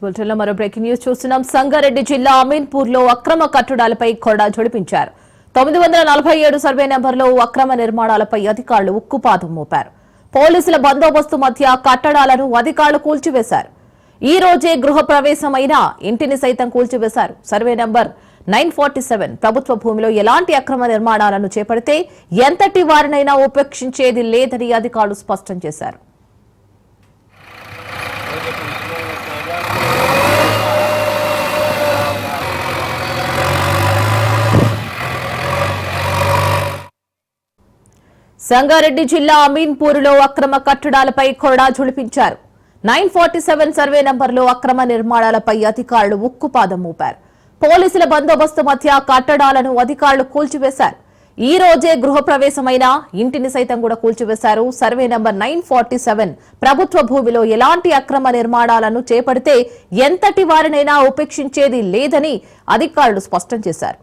బులెటిన్లో మరో breaking news చూస్తున్నాం. సంగారెడ్డి జిల్లా అమీన్పూర్లో అక్రమ కట్టడాలపై కొరడా జడిపించారు. 947 సర్వే నెంబర్లో అక్రమ నిర్మాణాలపై అధికారులు ఉక్కుపాదం మోపారు. పోలీసుల బందోబస్తు మధ్య కట్టడాలను అధికారులు కూల్చివేశారు. ఈ రోజే గృహప్రవేశమైన ఇంటిని సైతం కూల్చివేశారు. సర్వే నెంబర్ 947 ప్రభుత్వ భూమిలో ఎలాంటి అక్రమ నిర్మాణాలను చేపడితే ఎంతటి వారినైనా ఉపేక్షించేది లేదని అధికారులు స్పష్టం చేశారు. సంగారెడ్డి జిల్లా అమీన్పూర్లో అక్రమ కట్టడాలపై కొరడా జుళిపించారు. 947 సర్వే నంబర్లో అక్రమ నిర్మాణాలపై అధికారులు ఉక్కుపాదం మోపారు. పోలీసుల బందోబస్తు మధ్య కట్టడాలను అధికారులు కూల్చివేశారు. ఈ రోజే గృహప్రవేశమైన ఇంటిని సైతం కూడా కూల్చివేశారు. సర్వే నంబర్ 947 ప్రభుత్వ భూమిలో ఎలాంటి అక్రమ నిర్మాణాలను చేపడితే ఎంతటి వారినైనా ఉపేక్షించేది లేదని అధికారులు స్పష్టం చేశారు.